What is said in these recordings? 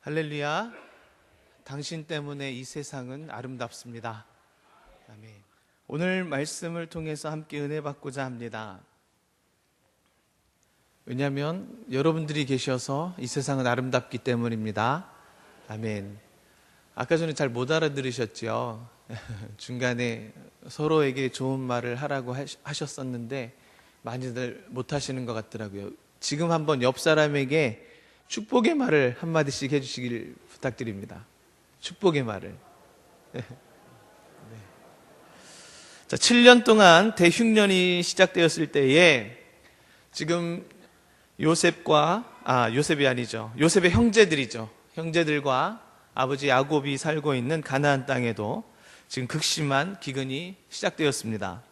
할렐루야. 당신 때문에 이 세상은 아름답습니다. 아멘. 오늘 말씀을 통해서 함께 은혜 받고자 합니다. 왜냐하면 여러분들이 계셔서 이 세상은 아름답기 때문입니다. 아멘. 아까 전에 잘 못 알아들으셨죠? 중간에 서로에게 좋은 말을 하라고 하셨었는데 많이들 못 하시는 것 같더라고요. 지금 한번 옆 사람에게 축복의 말을 한마디씩 해주시길 부탁드립니다. 축복의 말을. 네. 자, 7년 동안 대흉년이 시작되었을 때에 지금 요셉이 아니죠. 요셉의 형제들이죠. 형제들과 아버지 야곱이 살고 있는 가나안 땅에도 지금 극심한 기근이 시작되었습니다.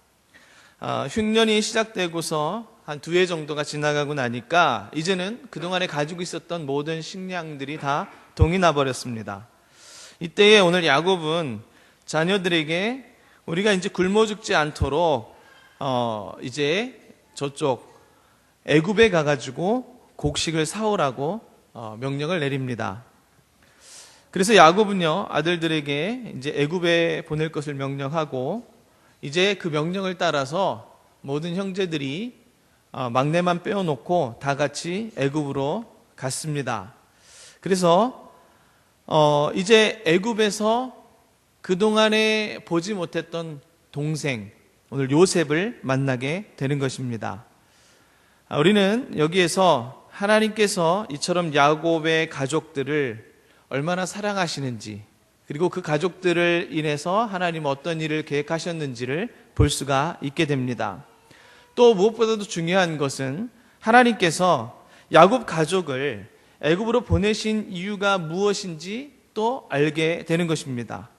흉년이 시작되고서 한 2해 정도가 지나가고 나니까 이제는 그동안에 가지고 있었던 모든 식량들이 다 동이 나버렸습니다. 이때에 오늘 야곱은 자녀들에게 우리가 이제 굶어 죽지 않도록 이제 저쪽 애굽에 가가지고 곡식을 사오라고 명령을 내립니다. 그래서 야곱은요, 아들들에게 이제 애굽에 보낼 것을 명령하고 이제 그 명령을 따라서 모든 형제들이 막내만 빼어놓고 다 같이 애굽으로 갔습니다. 그래서 이제 애굽에서 그동안에 보지 못했던 동생, 오늘 요셉을 만나게 되는 것입니다. 우리는 여기에서 하나님께서 이처럼 야곱의 가족들을 얼마나 사랑하시는지, 그리고 그 가족들을 인해서 하나님 어떤 일을 계획하셨는지를 볼 수가 있게 됩니다. 또 무엇보다도 중요한 것은 하나님께서 야곱 가족을 애굽으로 보내신 이유가 무엇인지 또 알게 되는 것입니다.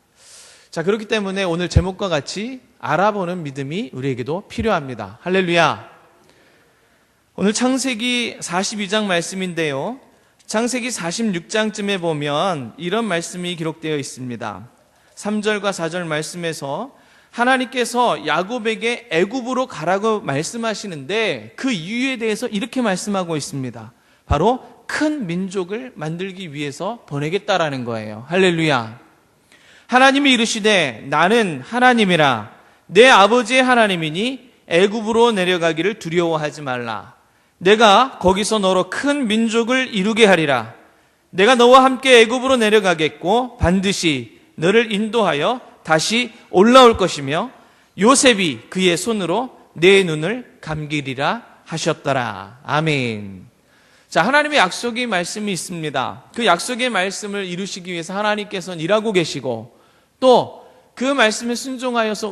자, 그렇기 때문에 오늘 제목과 같이 알아보는 믿음이 우리에게도 필요합니다. 할렐루야. 오늘 창세기 42장 말씀인데요, 창세기 46장쯤에 보면 이런 말씀이 기록되어 있습니다. 3절과 4절 말씀에서 하나님께서 야곱에게 애굽으로 가라고 말씀하시는데 그 이유에 대해서 이렇게 말씀하고 있습니다. 바로 큰 민족을 만들기 위해서 보내겠다라는 거예요. 할렐루야. 하나님이 이르시되 나는 하나님이라 내 아버지의 하나님이니 애굽으로 내려가기를 두려워하지 말라. 내가 거기서 너로 큰 민족을 이루게 하리라. 내가 너와 함께 애굽으로 내려가겠고 반드시 너를 인도하여 다시 올라올 것이며 요셉이 그의 손으로 내 눈을 감기리라 하셨더라. 아멘. 자, 하나님의 약속의 말씀이 있습니다. 그 약속의 말씀을 이루시기 위해서 하나님께서는 일하고 계시고 또 그 말씀에 순종하여서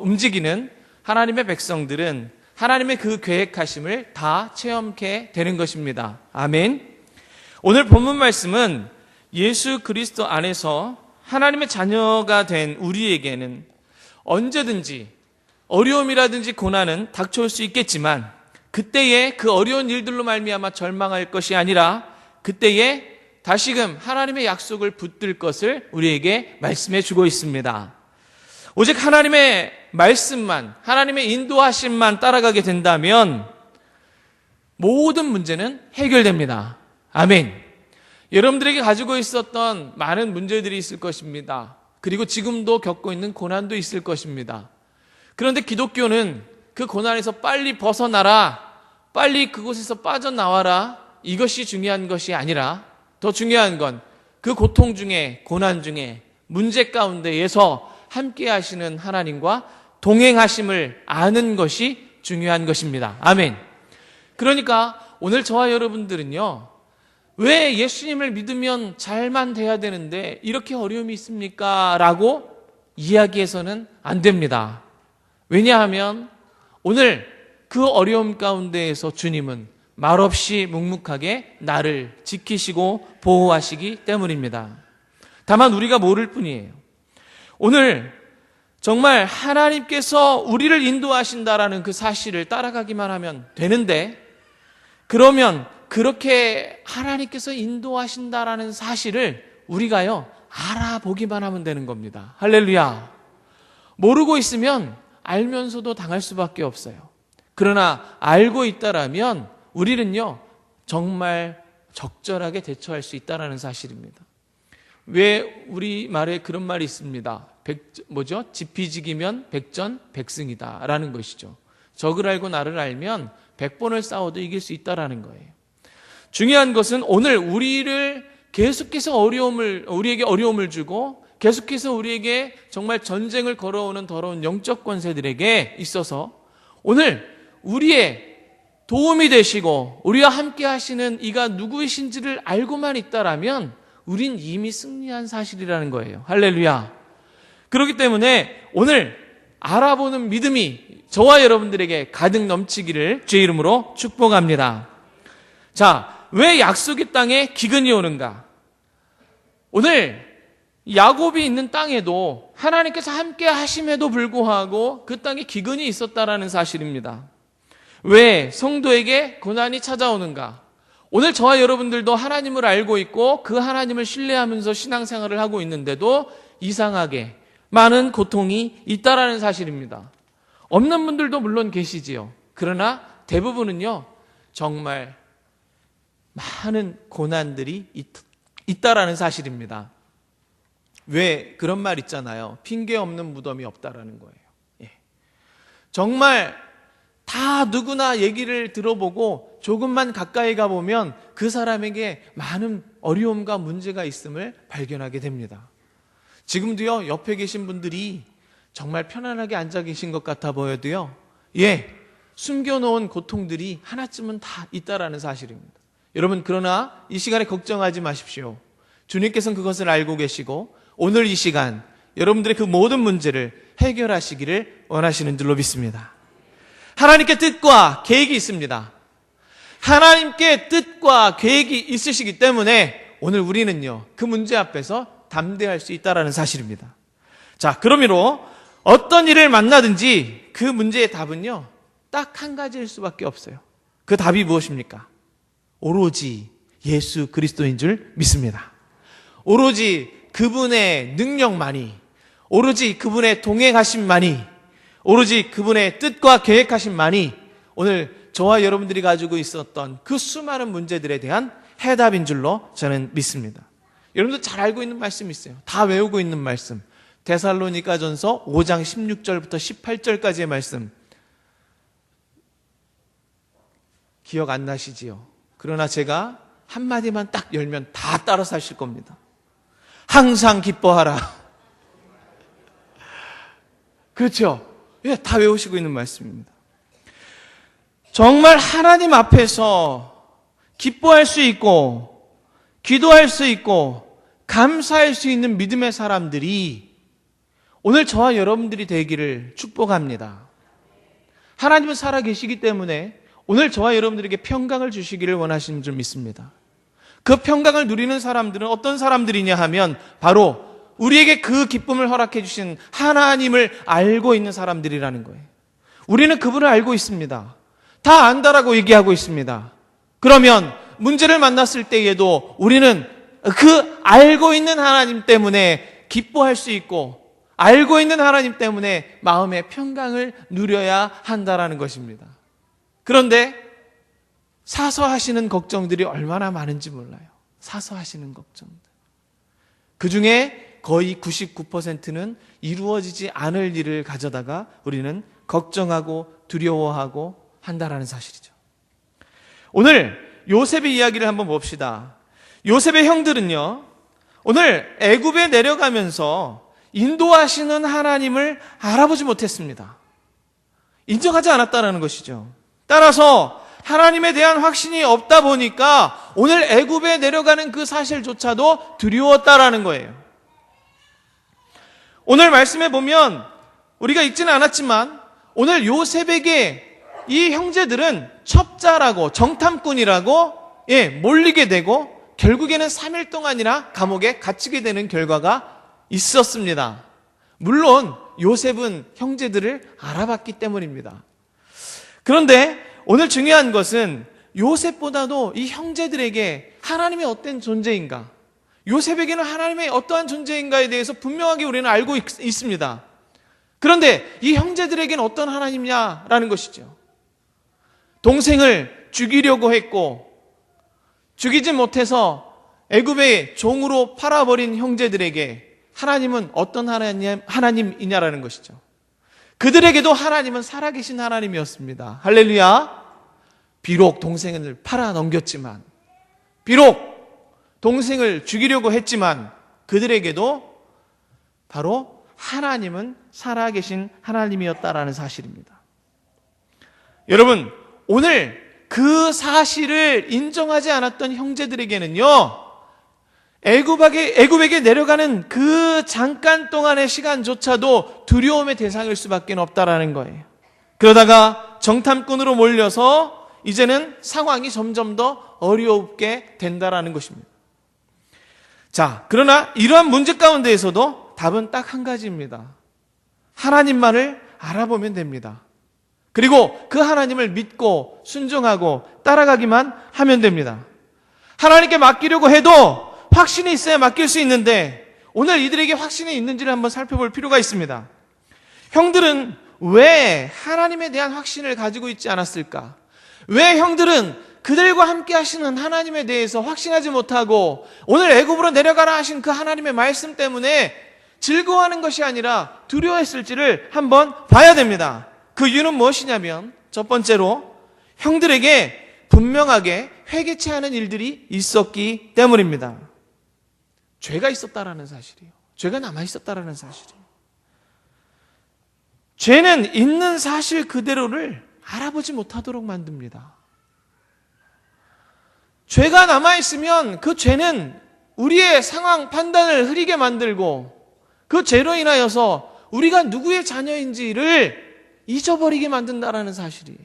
움직이는 하나님의 백성들은 하나님의 그 계획하심을 다 체험케 되는 것입니다. 아멘. 오늘 본문 말씀은 예수 그리스도 안에서 하나님의 자녀가 된 우리에게는 언제든지 어려움이라든지 고난은 닥쳐올 수 있겠지만 그때에 그 어려운 일들로 말미암아 절망할 것이 아니라 그때에 다시금 하나님의 약속을 붙들 것을 우리에게 말씀해 주고 있습니다. 오직 하나님의 말씀만, 하나님의 인도하심만 따라가게 된다면 모든 문제는 해결됩니다. 아멘. 여러분들에게 가지고 있었던 많은 문제들이 있을 것입니다. 그리고 지금도 겪고 있는 고난도 있을 것입니다. 그런데 기독교는 그 고난에서 빨리 벗어나라, 빨리 그곳에서 빠져나와라, 이것이 중요한 것이 아니라 더 중요한 건 그 고통 중에, 고난 중에, 문제 가운데에서 함께 하시는 하나님과 동행하심을 아는 것이 중요한 것입니다. 아멘. 그러니까 오늘 저와 여러분들은요, 왜 예수님을 믿으면 잘만 돼야 되는데 이렇게 어려움이 있습니까? 라고 이야기해서는 안 됩니다. 왜냐하면 오늘 그 어려움 가운데에서 주님은 말없이 묵묵하게 나를 지키시고 보호하시기 때문입니다. 다만 우리가 모를 뿐이에요. 오늘 정말 하나님께서 우리를 인도하신다라는 그 사실을 따라가기만 하면 되는데, 그러면 그렇게 하나님께서 인도하신다라는 사실을 우리가요, 알아보기만 하면 되는 겁니다. 할렐루야. 모르고 있으면 알면서도 당할 수밖에 없어요. 그러나 알고 있다라면 우리는요, 정말 적절하게 대처할 수 있다는 사실입니다. 왜 우리말에 그런 말이 있습니다. 지피지기면 백전백승이다 라는 것이죠. 적을 알고 나를 알면 100번을 싸워도 이길 수 있다는 거예요. 중요한 것은 오늘 우리를 계속해서 우리에게 어려움을 주고 계속해서 우리에게 정말 전쟁을 걸어오는 더러운 영적 권세들에게 있어서 오늘 우리의 도움이 되시고 우리와 함께 하시는 이가 누구이신지를 알고만 있다라면 우린 이미 승리한 사실이라는 거예요. 할렐루야. 그렇기 때문에 오늘 알아보는 믿음이 저와 여러분들에게 가득 넘치기를 주의 이름으로 축복합니다. 자, 왜 약속의 땅에 기근이 오는가? 오늘 야곱이 있는 땅에도 하나님께서 함께 하심에도 불구하고 그 땅에 기근이 있었다라는 사실입니다. 왜 성도에게 고난이 찾아오는가? 오늘 저와 여러분들도 하나님을 알고 있고 그 하나님을 신뢰하면서 신앙생활을 하고 있는데도 이상하게 많은 고통이 있다라는 사실입니다. 없는 분들도 물론 계시지요. 그러나 대부분은요, 정말 많은 고난들이 있다라는 사실입니다. 왜 그런 말 있잖아요. 핑계 없는 무덤이 없다라는 거예요. 예. 정말 다 누구나 얘기를 들어보고 조금만 가까이 가보면 그 사람에게 많은 어려움과 문제가 있음을 발견하게 됩니다. 지금도요, 옆에 계신 분들이 정말 편안하게 앉아 계신 것 같아 보여도요, 숨겨놓은 고통들이 하나쯤은 다 있다라는 사실입니다. 여러분, 그러나 이 시간에 걱정하지 마십시오. 주님께서는 그것을 알고 계시고 오늘 이 시간 여러분들의 그 모든 문제를 해결하시기를 원하시는 줄로 믿습니다. 하나님께 뜻과 계획이 있습니다. 하나님께 뜻과 계획이 있으시기 때문에 오늘 우리는요, 그 문제 앞에서 담대할 수 있다는 사실입니다. 자, 그러므로 어떤 일을 만나든지 그 문제의 답은요, 딱 한 가지일 수밖에 없어요. 그 답이 무엇입니까? 오로지 예수 그리스도인 줄 믿습니다. 오로지 그분의 능력만이, 오로지 그분의 동행하심만이, 오로지 그분의 뜻과 계획하심만이 오늘 저와 여러분들이 가지고 있었던 그 수많은 문제들에 대한 해답인 줄로 저는 믿습니다. 여러분들 잘 알고 있는 말씀이 있어요. 다 외우고 있는 말씀. 데살로니가전서 5장 16절부터 18절까지의 말씀. 기억 안 나시지요? 그러나 제가 한마디만 딱 열면 다 따라서 하실 겁니다. 항상 기뻐하라. 그렇죠? 다 외우시고 있는 말씀입니다. 정말 하나님 앞에서 기뻐할 수 있고 기도할 수 있고 감사할 수 있는 믿음의 사람들이 오늘 저와 여러분들이 되기를 축복합니다. 하나님은 살아계시기 때문에 오늘 저와 여러분들에게 평강을 주시기를 원하시는 줄 믿습니다. 그 평강을 누리는 사람들은 어떤 사람들이냐 하면 바로 우리에게 그 기쁨을 허락해 주신 하나님을 알고 있는 사람들이라는 거예요. 우리는 그분을 알고 있습니다. 다 안다라고 얘기하고 있습니다. 그러면 문제를 만났을 때에도 우리는 그 알고 있는 하나님 때문에 기뻐할 수 있고 알고 있는 하나님 때문에 마음의 평강을 누려야 한다라는 것입니다. 그런데 사서 하시는 걱정들이 얼마나 많은지 몰라요. 사서 하시는 걱정들. 그 중에 거의 99%는 이루어지지 않을 일을 가져다가 우리는 걱정하고 두려워하고 한다라는 사실이죠. 오늘 요셉의 이야기를 한번 봅시다. 요셉의 형들은요, 오늘 애굽에 내려가면서 인도하시는 하나님을 알아보지 못했습니다. 인정하지 않았다는 것이죠. 따라서 하나님에 대한 확신이 없다 보니까 오늘 애굽에 내려가는 그 사실조차도 두려웠다라는 거예요. 오늘 말씀에 보면 우리가 읽지는 않았지만 오늘 요셉에게 이 형제들은 첩자라고 정탐꾼이라고 몰리게 되고 결국에는 3일 동안이나 감옥에 갇히게 되는 결과가 있었습니다. 물론 요셉은 형제들을 알아봤기 때문입니다. 그런데 오늘 중요한 것은 요셉보다도 이 형제들에게 하나님의 어떤 존재인가, 요셉에게는 하나님의 어떠한 존재인가에 대해서 분명하게 우리는 알고 있습니다. 그런데 이 형제들에게는 어떤 하나님이냐라는 것이죠. 동생을 죽이려고 했고 죽이지 못해서 애굽의 종으로 팔아버린 형제들에게 하나님은 어떤 하나님이냐라는 것이죠. 그들에게도 하나님은 살아계신 하나님이었습니다. 할렐루야. 비록 동생을 팔아 넘겼지만, 비록 동생을 죽이려고 했지만 그들에게도 바로 하나님은 살아계신 하나님이었다라는 사실입니다. 여러분, 오늘 그 사실을 인정하지 않았던 형제들에게는요, 애굽에게 내려가는 그 잠깐 동안의 시간조차도 두려움의 대상일 수밖에 없다라는 거예요. 그러다가 정탐꾼으로 몰려서 이제는 상황이 점점 더 어렵게 된다라는 것입니다. 자, 그러나 이러한 문제 가운데에서도 답은 딱 한 가지입니다. 하나님만을 알아보면 됩니다. 그리고 그 하나님을 믿고 순종하고 따라가기만 하면 됩니다. 하나님께 맡기려고 해도 확신이 있어야 맡길 수 있는데, 오늘 이들에게 확신이 있는지를 한번 살펴볼 필요가 있습니다. 형들은 왜 하나님에 대한 확신을 가지고 있지 않았을까? 왜 형들은 그들과 함께 하시는 하나님에 대해서 확신하지 못하고 오늘 애굽으로 내려가라 하신 그 하나님의 말씀 때문에 즐거워하는 것이 아니라 두려워했을지를 한번 봐야 됩니다. 그 이유는 무엇이냐면, 첫 번째로 형들에게 분명하게 회개치 않은 일들이 있었기 때문입니다. 죄가 있었다라는 사실이에요. 죄가 남아있었다라는 사실이에요. 죄는 있는 사실 그대로를 알아보지 못하도록 만듭니다. 죄가 남아있으면 그 죄는 우리의 상황 판단을 흐리게 만들고, 그 죄로 인하여서 우리가 누구의 자녀인지를 잊어버리게 만든다라는 사실이에요.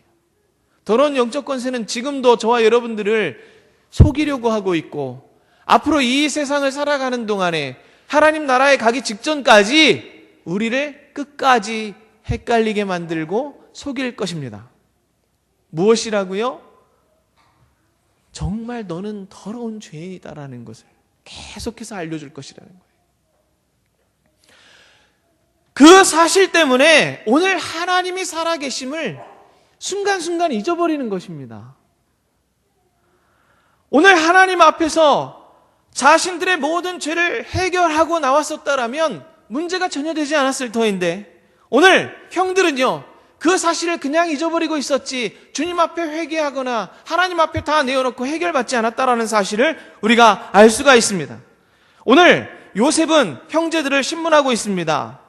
더러운 영적 권세는 지금도 저와 여러분들을 속이려고 하고 있고, 앞으로 이 세상을 살아가는 동안에 하나님 나라에 가기 직전까지 우리를 끝까지 헷갈리게 만들고 속일 것입니다. 무엇이라고요? 정말 너는 더러운 죄이다라는 것을 계속해서 알려줄 것이라는 거예요. 그 사실 때문에 오늘 하나님이 살아계심을 순간순간 잊어버리는 것입니다. 오늘 하나님 앞에서 자신들의 모든 죄를 해결하고 나왔었다라면 문제가 전혀 되지 않았을 터인데, 오늘 형들은요, 그 사실을 그냥 잊어버리고 있었지 주님 앞에 회개하거나 하나님 앞에 다 내어놓고 해결받지 않았다라는 사실을 우리가 알 수가 있습니다. 오늘 요셉은 형제들을 신문하고 있습니다.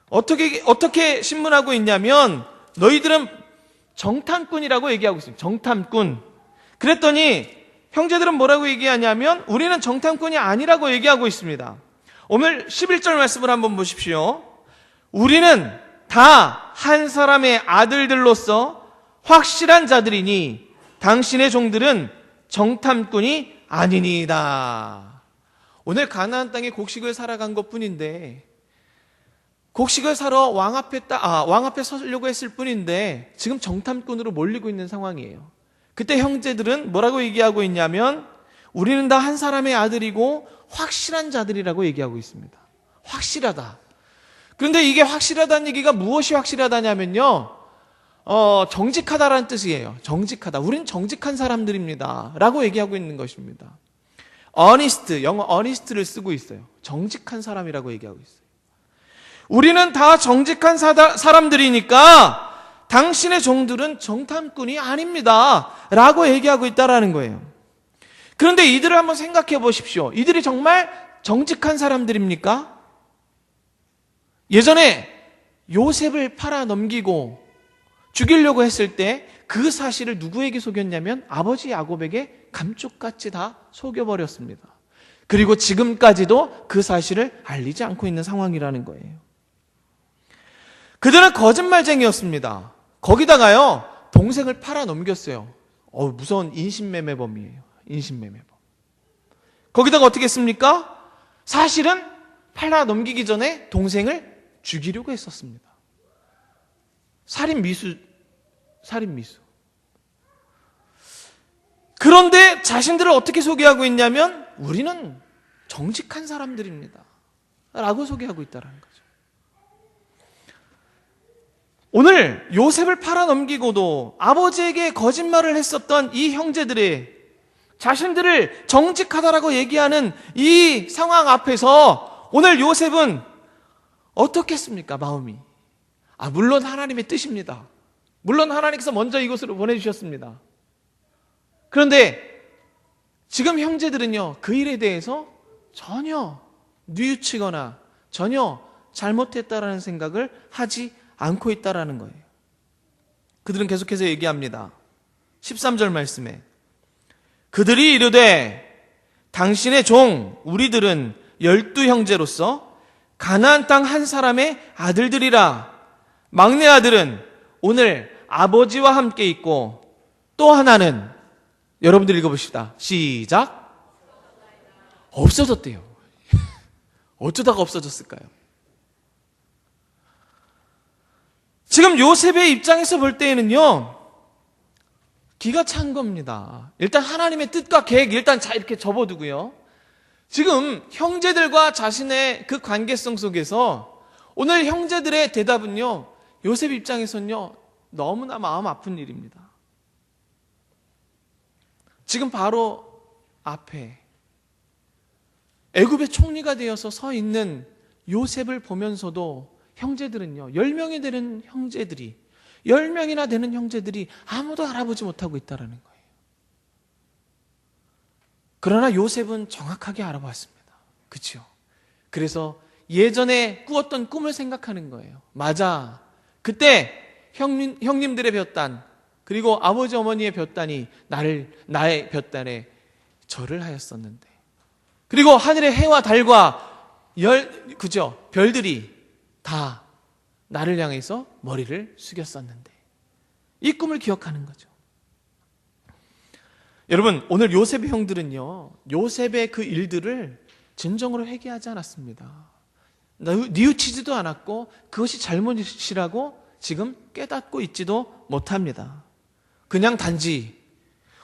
어떻게 신문하고 있냐면, 너희들은 정탐꾼이라고 얘기하고 있습니다. 정탐꾼. 그랬더니 형제들은 뭐라고 얘기하냐면, 우리는 정탐꾼이 아니라고 얘기하고 있습니다. 오늘 11절 말씀을 한번 보십시오. 우리는 다 한 사람의 아들들로서 확실한 자들이니 당신의 종들은 정탐꾼이 아니니이다. 오늘 가나안 땅에 곡식을 살아간 것뿐인데, 곡식을 사러 왕 앞에 서려고 했을 뿐인데 지금 정탐꾼으로 몰리고 있는 상황이에요. 그때 형제들은 뭐라고 얘기하고 있냐면, 우리는 다 한 사람의 아들이고 확실한 자들이라고 얘기하고 있습니다. 확실하다. 그런데 이게 확실하다는 얘기가 무엇이 확실하다냐면요, 정직하다라는 뜻이에요. 정직하다. 우린 정직한 사람들입니다 라고 얘기하고 있는 것입니다. honest, 영어 honest를 쓰고 있어요. 정직한 사람이라고 얘기하고 있어요. 우리는 다 정직한 사람들이니까 당신의 종들은 정탐꾼이 아닙니다 라고 얘기하고 있다라는 거예요. 그런데 이들을 한번 생각해 보십시오. 이들이 정말 정직한 사람들입니까? 예전에 요셉을 팔아 넘기고 죽이려고 했을 때 그 사실을 누구에게 속였냐면 아버지 야곱에게 감쪽같이 다 속여버렸습니다. 그리고 지금까지도 그 사실을 알리지 않고 있는 상황이라는 거예요. 그들은 거짓말쟁이였습니다. 거기다가요, 동생을 팔아 넘겼어요. 무서운 인신매매범이에요. 인신매매범. 거기다가 어떻게 했습니까? 사실은 팔아 넘기기 전에 동생을 죽이려고 했었습니다. 살인미수. 그런데 자신들을 어떻게 소개하고 있냐면, 우리는 정직한 사람들입니다 라고 소개하고 있다는 거죠. 오늘 요셉을 팔아 넘기고도 아버지에게 거짓말을 했었던 이 형제들의 자신들을 정직하다라고 얘기하는 이 상황 앞에서 오늘 요셉은 어떻겠습니까? 마음이. 물론 하나님의 뜻입니다. 물론 하나님께서 먼저 이곳으로 보내주셨습니다. 그런데 지금 형제들은요, 그 일에 대해서 전혀 뉘우치거나 전혀 잘못했다라는 생각을 하지 않고 있다라는 거예요. 그들은 계속해서 얘기합니다. 13절 말씀에 그들이 이르되 당신의 종 우리들은 12형제로서 가나안 땅 한 사람의 아들들이라. 막내 아들은 오늘 아버지와 함께 있고 또 하나는 여러분들 읽어봅시다. 시작. 없어졌대요. 어쩌다가 없어졌을까요? 지금 요셉의 입장에서 볼 때에는요, 기가 찬 겁니다. 일단 하나님의 뜻과 계획 일단 이렇게 접어두고요. 지금 형제들과 자신의 그 관계성 속에서 오늘 형제들의 대답은요, 요셉 입장에서는요, 너무나 마음 아픈 일입니다. 지금 바로 앞에 애굽의 총리가 되어서 서 있는 요셉을 보면서도 형제들은요, 10명이 되는 형제들이 10명이나 되는 형제들이 아무도 알아보지 못하고 있다는 거예요. 그러나 요셉은 정확하게 알아봤습니다. 그렇죠? 그래서 예전에 꾸었던 꿈을 생각하는 거예요. 맞아. 그때 형님들의 벼단 그리고 아버지 어머니의 벼단이 나의 벼단에 절을 하였었는데, 그리고 하늘의 해와 달과 그죠? 별들이 다 나를 향해서 머리를 숙였었는데, 이 꿈을 기억하는 거죠. 여러분, 오늘 요셉의 형들은요, 요셉의 그 일들을 진정으로 회개하지 않았습니다. 뉘우치지도 않았고 그것이 잘못이라고 지금 깨닫고 있지도 못합니다. 그냥 단지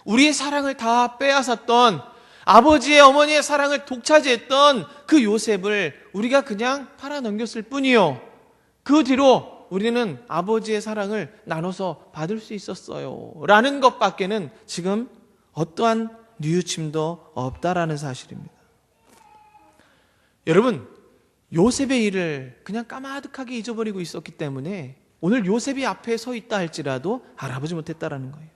우리의 사랑을 다 빼앗았던, 아버지의 어머니의 사랑을 독차지했던 그 요셉을 우리가 그냥 팔아넘겼을 뿐이요, 그 뒤로 우리는 아버지의 사랑을 나눠서 받을 수 있었어요 라는 것밖에는 지금 어떠한 뉘우침도 없다라는 사실입니다. 여러분, 요셉의 일을 그냥 까마득하게 잊어버리고 있었기 때문에 오늘 요셉이 앞에 서 있다 할지라도 알아보지 못했다라는 거예요.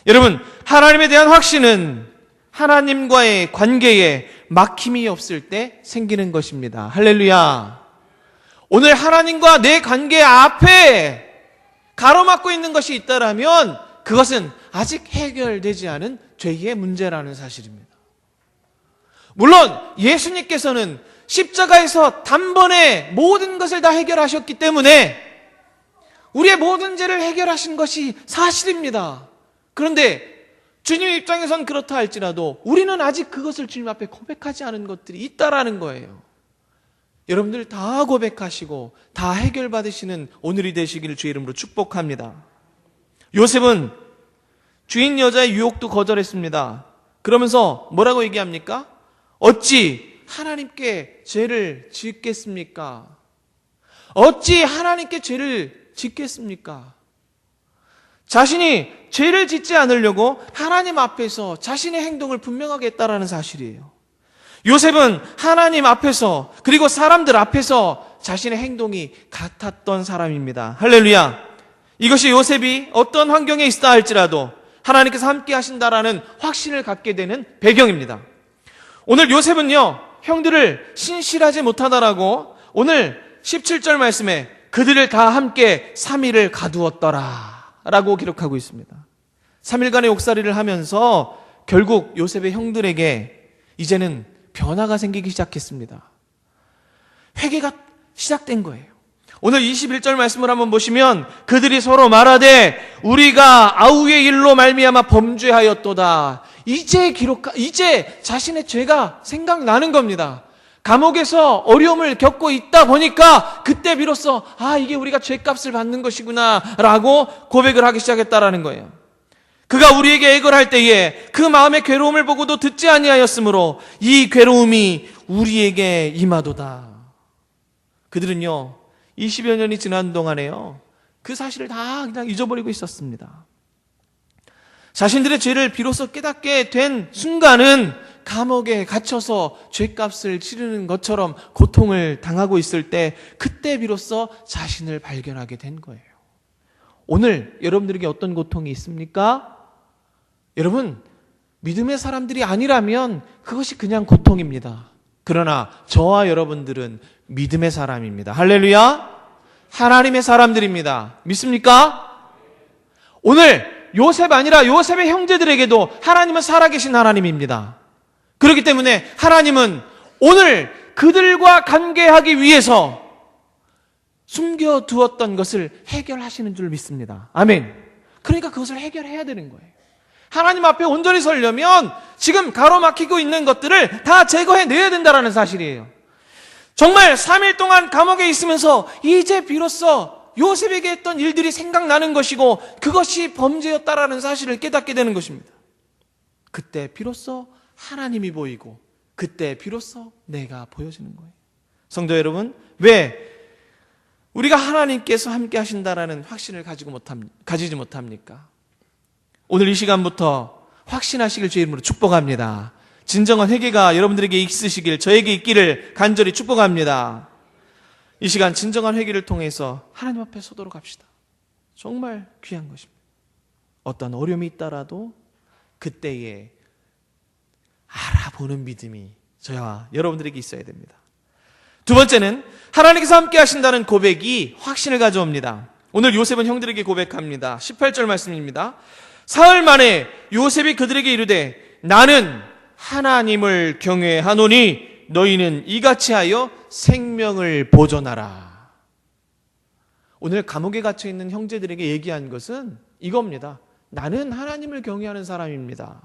여러분, 하나님에 대한 확신은 하나님과의 관계에 막힘이 없을 때 생기는 것입니다. 할렐루야. 오늘 하나님과 내 관계 앞에 가로막고 있는 것이 있다라면 그것은 아직 해결되지 않은 죄의 문제라는 사실입니다. 물론 예수님께서는 십자가에서 단번에 모든 것을 다 해결하셨기 때문에 우리의 모든 죄를 해결하신 것이 사실입니다. 그런데 주님 입장에선 그렇다 할지라도 우리는 아직 그것을 주님 앞에 고백하지 않은 것들이 있다라는 거예요. 여러분들 다 고백하시고 다 해결받으시는 오늘이 되시기를 주의 이름으로 축복합니다. 요셉은 주인 여자의 유혹도 거절했습니다. 그러면서 뭐라고 얘기합니까? 어찌 하나님께 죄를 짓겠습니까? 어찌 하나님께 죄를 짓겠습니까? 자신이 죄를 짓지 않으려고 하나님 앞에서 자신의 행동을 분명하게 했다라는 사실이에요. 요셉은 하나님 앞에서 그리고 사람들 앞에서 자신의 행동이 같았던 사람입니다. 할렐루야. 이것이 요셉이 어떤 환경에 있다 할지라도 하나님께서 함께 하신다라는 확신을 갖게 되는 배경입니다. 오늘 요셉은요, 형들을 신실하지 못하다라고 오늘 17절 말씀에 그들을 다 함께 3일을 가두었더라 라고 기록하고 있습니다. 3일간의 옥살이를 하면서 결국 요셉의 형들에게 이제는 변화가 생기기 시작했습니다. 회개가 시작된 거예요. 오늘 21절 말씀을 한번 보시면 그들이 서로 말하되 우리가 아우의 일로 말미암아 범죄하였도다. 이제 자신의 죄가 생각나는 겁니다. 감옥에서 어려움을 겪고 있다 보니까 그때 비로소 이게 우리가 죄값을 받는 것이구나 라고 고백을 하기 시작했다라는 거예요. 그가 우리에게 애걸할 때에 그 마음의 괴로움을 보고도 듣지 아니하였으므로 이 괴로움이 우리에게 임하도다. 그들은요 20여 년이 지난 동안에요 그 사실을 다 그냥 잊어버리고 있었습니다. 자신들의 죄를 비로소 깨닫게 된 순간은 감옥에 갇혀서 죄값을 치르는 것처럼 고통을 당하고 있을 때 그때 비로소 자신을 발견하게 된 거예요. 오늘 여러분들에게 어떤 고통이 있습니까? 여러분, 믿음의 사람들이 아니라면 그것이 그냥 고통입니다. 그러나 저와 여러분들은 믿음의 사람입니다. 할렐루야! 하나님의 사람들입니다. 믿습니까? 오늘 요셉 아니라 요셉의 형제들에게도 하나님은 살아계신 하나님입니다. 그렇기 때문에 하나님은 오늘 그들과 관계하기 위해서 숨겨두었던 것을 해결하시는 줄 믿습니다. 아멘. 그러니까 그것을 해결해야 되는 거예요. 하나님 앞에 온전히 서려면 지금 가로막히고 있는 것들을 다 제거해내야 된다는 사실이에요. 정말 3일 동안 감옥에 있으면서 이제 비로소 요셉에게 했던 일들이 생각나는 것이고 그것이 범죄였다라는 사실을 깨닫게 되는 것입니다. 그때 비로소 하나님이 보이고 그때 비로소 내가 보여지는 거예요. 성도 여러분, 왜 우리가 하나님께서 함께 하신다라는 확신을 가지지 못합니까? 오늘 이 시간부터 확신하시길 주의 이름으로 축복합니다. 진정한 회개가 여러분들에게 있으시길, 저에게 있기를 간절히 축복합니다. 이 시간 진정한 회개를 통해서 하나님 앞에 서도록 합시다. 정말 귀한 것입니다. 어떤 어려움이 있다라도 그때에 알아보는 믿음이 저와 여러분들에게 있어야 됩니다. 두 번째는 하나님께서 함께 하신다는 고백이 확신을 가져옵니다. 오늘 요셉은 형들에게 고백합니다. 18절 말씀입니다. 사흘 만에 요셉이 그들에게 이르되 나는 하나님을 경외하노니 너희는 이같이 하여 생명을 보존하라. 오늘 감옥에 갇혀 있는 형제들에게 얘기한 것은 이겁니다. 나는 하나님을 경외하는 사람입니다.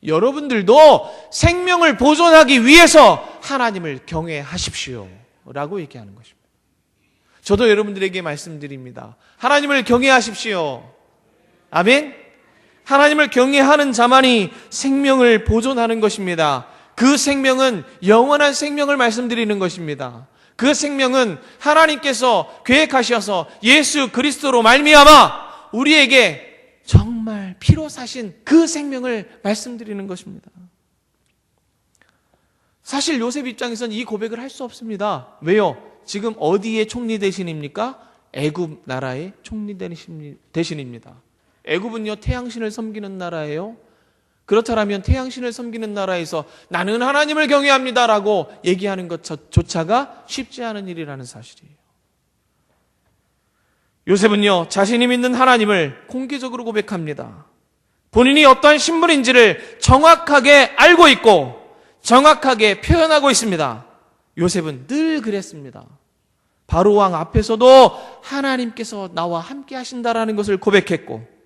여러분들도 생명을 보존하기 위해서 하나님을 경외하십시오 라고 얘기하는 것입니다. 저도 여러분들에게 말씀드립니다. 하나님을 경외하십시오. 아멘. 하나님을 경외하는 자만이 생명을 보존하는 것입니다. 그 생명은 영원한 생명을 말씀드리는 것입니다. 그 생명은 하나님께서 계획하셔서 예수 그리스도로 말미암아 우리에게 정말 피로 사신 그 생명을 말씀드리는 것입니다. 사실 요셉 입장에서는 이 고백을 할 수 없습니다. 왜요? 지금 어디에 총리 대신입니까? 애굽 나라의 총리 대신입니다. 애굽은요 태양신을 섬기는 나라예요. 그렇다면 태양신을 섬기는 나라에서 나는 하나님을 경외합니다라고 얘기하는 것조차가 쉽지 않은 일이라는 사실이에요. 요셉은요 자신이 믿는 하나님을 공개적으로 고백합니다. 본인이 어떠한 신분인지를 정확하게 알고 있고 정확하게 표현하고 있습니다. 요셉은 늘 그랬습니다. 바로 왕 앞에서도 하나님께서 나와 함께 하신다라는 것을 고백했고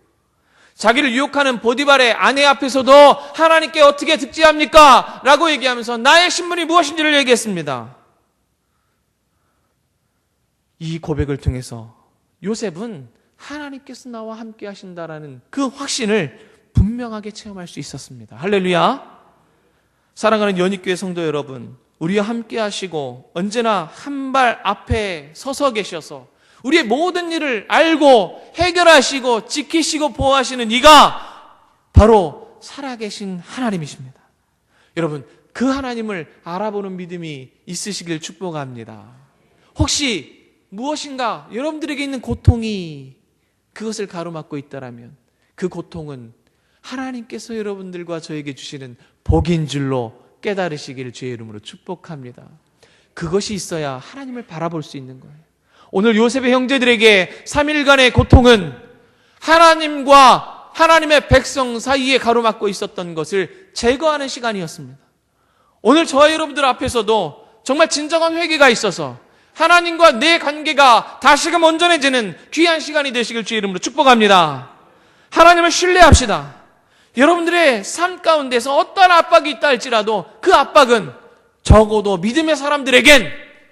자기를 유혹하는 보디발의 아내 앞에서도 하나님께 어떻게 득지합니까? 라고 얘기하면서 나의 신분이 무엇인지를 얘기했습니다. 이 고백을 통해서 요셉은 하나님께서 나와 함께 하신다라는 그 확신을 분명하게 체험할 수 있었습니다. 할렐루야. 사랑하는 연익교회 성도 여러분, 우리와 함께 하시고 언제나 한 발 앞에 서서 계셔서 우리의 모든 일을 알고 해결하시고 지키시고 보호하시는 이가 바로 살아계신 하나님이십니다. 여러분, 그 하나님을 알아보는 믿음이 있으시길 축복합니다. 혹시 무엇인가 여러분들에게 있는 고통이 그것을 가로막고 있다라면 그 고통은 하나님께서 여러분들과 저에게 주시는 복인 줄로 깨달으시기를 주의 이름으로 축복합니다. 그것이 있어야 하나님을 바라볼 수 있는 거예요. 오늘 요셉의 형제들에게 3일간의 고통은 하나님과 하나님의 백성 사이에 가로막고 있었던 것을 제거하는 시간이었습니다. 오늘 저와 여러분들 앞에서도 정말 진정한 회개가 있어서 하나님과 내 관계가 다시금 온전해지는 귀한 시간이 되시길 주의 이름으로 축복합니다. 하나님을 신뢰합시다. 여러분들의 삶 가운데서 어떤 압박이 있다 할지라도 그 압박은 적어도 믿음의 사람들에겐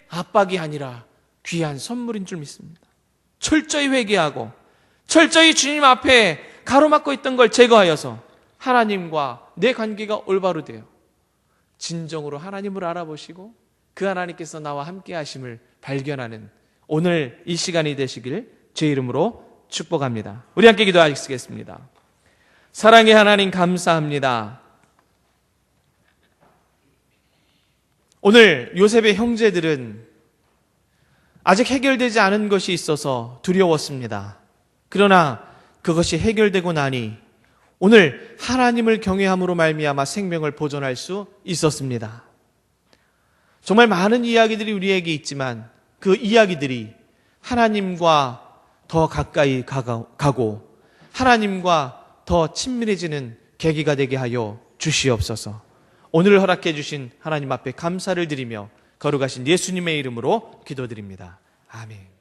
압박이 아니라 귀한 선물인 줄 믿습니다. 철저히 회개하고 철저히 주님 앞에 가로막고 있던 걸 제거하여서 하나님과 내 관계가 올바로 되어 진정으로 하나님을 알아보시고 그 하나님께서 나와 함께 하심을 발견하는 오늘 이 시간이 되시길 제 이름으로 축복합니다. 우리 함께 기도하시겠습니다. 사랑의 하나님 감사합니다. 오늘 요셉의 형제들은 아직 해결되지 않은 것이 있어서 두려웠습니다. 그러나 그것이 해결되고 나니 오늘 하나님을 경외함으로 말미암아 생명을 보존할 수 있었습니다. 정말 많은 이야기들이 우리에게 있지만 그 이야기들이 하나님과 더 가까이 가고 하나님과 더 친밀해지는 계기가 되게 하여 주시옵소서. 오늘 허락해 주신 하나님 앞에 감사를 드리며 거룩하신 예수님의 이름으로 기도드립니다. 아멘.